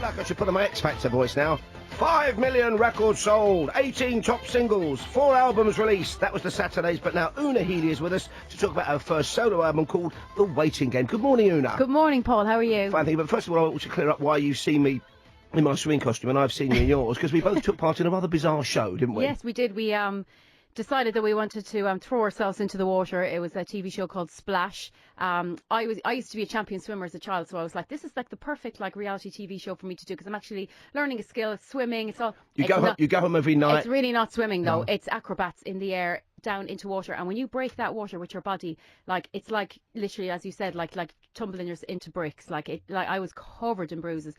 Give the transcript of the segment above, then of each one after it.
like I should put on my X Factor voice now. 5 million records sold, 18 top singles, 4 albums released. That was the Saturdays, but now Una Healy is with us to talk about her first solo album called The Waiting Game. Good morning, Una. Good morning, Paul. How are you? Fine, thank you. But first of all, I want to clear up why you see me in my swimming costume and I've seen you in yours, because we both took part in a rather bizarre show, didn't we? Yes, we did. We decided that we wanted to throw ourselves into the water. It was a TV show called Splash. I used to be a champion swimmer as a child, so I was like, this is like the perfect like reality TV show for me to do, because I'm actually learning a skill. It's swimming. It's all. You go home every night. It's really not swimming though. No. It's acrobats in the air down into water, and when you break that water with your body, like it's like literally, as you said, like tumbling into bricks. Like I was covered in bruises.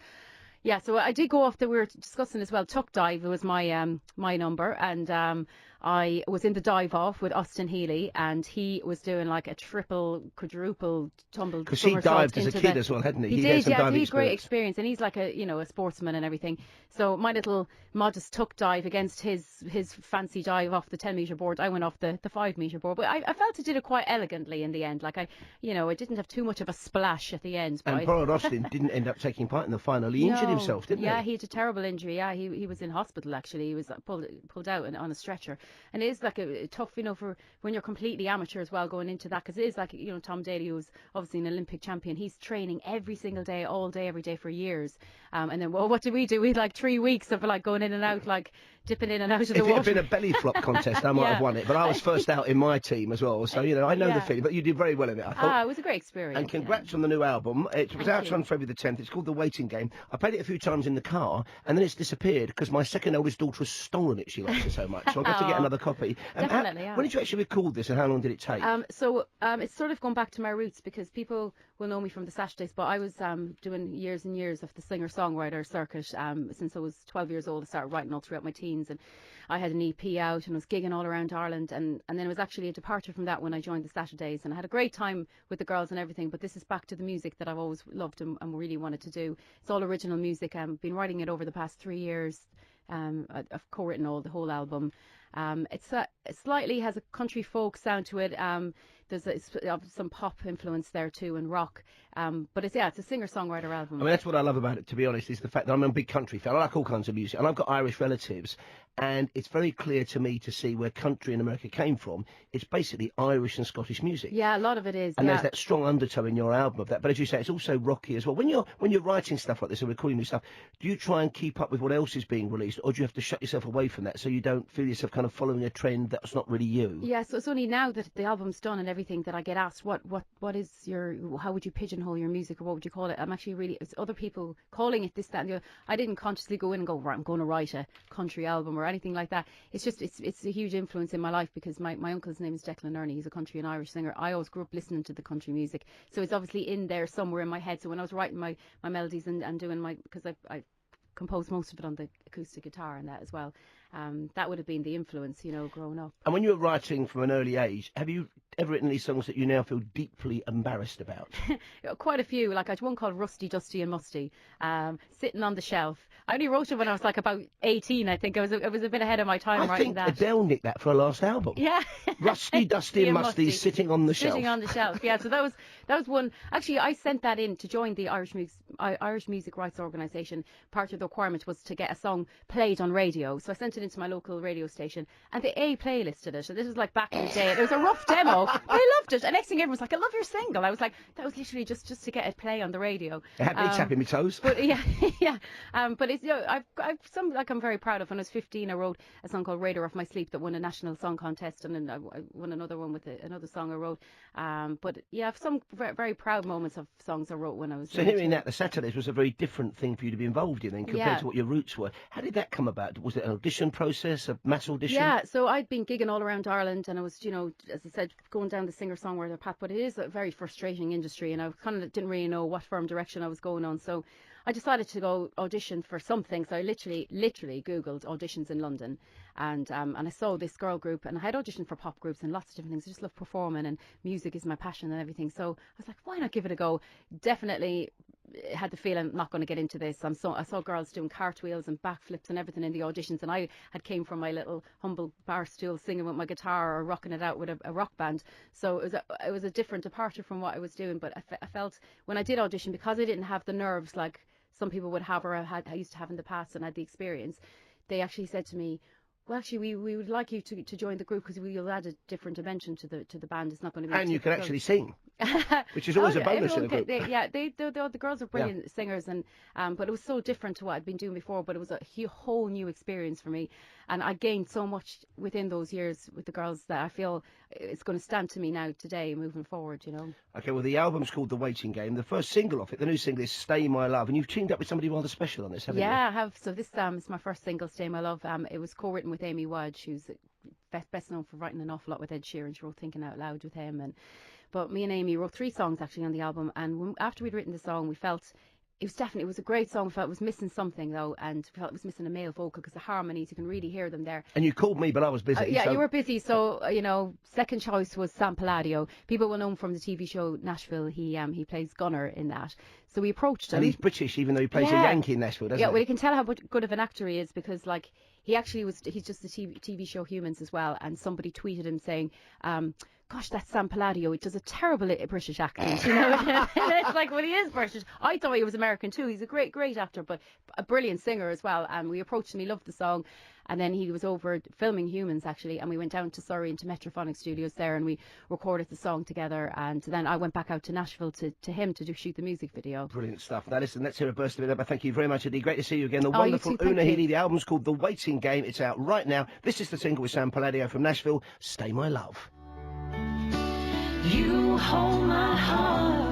Yeah, so I did go off we were discussing as well, tuck dive was my my number, and I was in the dive off with Austin Healy, and he was doing like a triple, quadruple tumble. Because he dived as a kid as well, hadn't he? He did, yeah, he had great experience. experience, and he's like a sportsman and everything. So my little modest tuck dive against his fancy dive off the 10-metre board, I went off the 5-metre board, but I felt I did it quite elegantly in the end. Like I didn't have too much of a splash at the end. And poor old Austin didn't end up taking part in the final. He injured himself, didn't he? Yeah, he had a terrible injury. Yeah, he was in hospital actually. He was pulled out on a stretcher, and it is like a tough, for when you're completely amateur as well going into that, because it is like Tom Daly, who's obviously an Olympic champion. He's training every single day, all day, every day for years. And then, well, what did we do? We had like 3 weeks of like going in and out, like dipping in and out of the water. If it had been a belly flop contest, I might have won it. But I was first out in my team as well, so I know the feeling. But you did very well in it, I thought. It was a great experience. And congrats on the new album. It was out on February the 10th. It's called The Waiting Game. I played it a few times in the car, and then it's disappeared because my second oldest daughter has stolen it. She likes it so much, so I got to get another copy. Definitely, When did you actually record this, and how long did it take? So it's sort of gone back to my roots, because people will know me from the Saturdays, but I was doing years and years of the singer-songwriter circuit since I was 12 years old. I started writing all throughout my teens, and I had an EP out and was gigging all around Ireland, and then it was actually a departure from that when I joined the Saturdays, and I had a great time with the girls and everything. But this is back to the music that I've always loved and really wanted to do. It's all original music. I've been writing it over the past 3 years. I've co-written the whole album. It slightly has a country folk sound to it. There's some pop influence there too, and rock. But it's a singer-songwriter album. I mean, that's what I love about it, to be honest, is the fact that I'm a big country fan. I like all kinds of music, and I've got Irish relatives, and it's very clear to me to see where country in America came from. It's basically Irish and Scottish music. Yeah, a lot of it is. And there's that strong undertow in your album of that. But as you say, it's also rocky as well. When you're writing stuff like this and recording new stuff, do you try and keep up with what else is being released, or do you have to shut yourself away from that so you don't feel yourself kind of following a trend that's not really you? Yeah, so it's only now that the album's done and everything that I get asked what is how would you pigeonhole your music, or what would you call it? I'm actually it's other people calling it this, that, and the other. I didn't consciously go in and go, right, I'm going to write a country album or anything like that. It's just it's a huge influence in my life, because my uncle's name is Declan Ernie. He's a country and Irish singer. I always grew up listening to the country music, so it's obviously in there somewhere in my head. So when I was writing my melodies and doing because I composed most of it on the acoustic guitar and that as well. That would have been the influence, growing up. And when you were writing from an early age, have you ever written any songs that you now feel deeply embarrassed about? Quite a few. Like I had one called Rusty, Dusty and Musty, sitting on the shelf. I only wrote it when I was like about 18, I think. I was a bit ahead of my time writing that. I think Adele nicked that for her last album. Yeah. Rusty, Dusty and Musty sitting on the shelf. Sitting on the shelf, yeah. So that was one. Actually, I sent that in to join the Irish Music Rights Organisation. Part of the requirement was to get a song played on radio. So I sent it into my local radio station, and they playlisted it. So this was like back in the day. It was a rough demo. But I loved it. And next thing everyone was like, I love your single. I was like, that was literally just to get it play on the radio. It had me tapping my toes. But yeah. But it's I've some I'm very proud of. When I was 15, I wrote a song called Radar Off My Sleep that won a national song contest, and then I won another one with another song I wrote. But yeah, I have some very, very proud moments of songs I wrote when I was. So hearing that, the Saturdays was a very different thing for you to be involved in then, compared to what your roots were. How did that come about? Was it an audition process, a mass audition? Yeah, so I'd been gigging all around Ireland, and I was, as I said, going down the singer-songwriter path. But it is a very frustrating industry, and I kind of didn't really know what firm direction I was going on. So I decided to go audition for something. So I literally Googled auditions in London, and I saw this girl group, and I had auditioned for pop groups and lots of different things. I just love performing, and music is my passion and everything. So I was like, why not give it a go? Definitely had the feeling I'm not going to get into this. I saw girls doing cartwheels and backflips and everything in the auditions, and I had came from my little humble bar stool singing with my guitar or rocking it out with a rock band. So it was a different departure from what I was doing. But I felt when I did audition, because I didn't have the nerves like some people would have or I used to have in the past and had the experience, they actually said to me, well, actually, we would like you to join the group because we'll add a different dimension to the band. It's not going to be. And you can actually sing, which is always a bonus in a group. The girls are brilliant singers, and but it was so different to what I'd been doing before. But it was a whole new experience for me, and I gained so much within those years with the girls that I feel it's going to stand to me now today moving forward. You know. Okay, well, the album's called The Waiting Game. The first single off it, the new single, is Stay My Love, and you've teamed up with somebody rather special on this, haven't you? Yeah, I have. So this is my first single, Stay My Love. It was co-written with Amy Wadge, who's best known for writing an awful lot with Ed Sheeran. She wrote Thinking Out Loud with him, but me and Amy wrote 3 songs actually on the album. And after we'd written the song, we felt it was a great song. We felt it was missing something though, and we felt it was missing a male vocal because the harmonies, you can really hear them there. And you called me, but I was busy. Yeah, you were busy, so second choice was talkRADIO. People will know him from the TV show Nashville. He plays Gunner in that. So we approached him. And he's British, even though he plays a Yankee in Nashville, doesn't he? Yeah, well, you can tell how good of an actor he is because, like, he's just a TV show Humans as well, and somebody tweeted him saying, gosh, that's Sam Palladio. It does a terrible British accent, you know. And it's like, well, he is British. I thought he was American too. He's a great actor, but a brilliant singer as well. And we approached him. He loved the song. And then he was over filming Humans, actually, and we went down to Surrey into Metrophonic Studios there, and we recorded the song together. And then I went back out to Nashville to him to shoot the music video. Brilliant stuff. Now, listen, let's hear a burst of it. But thank you very much, indeed. Great to see you again. The wonderful Una Healy. The album's called The Waiting Game. It's out right now. This is the single with Sam Palladio from Nashville, Stay My Love. You hold my heart.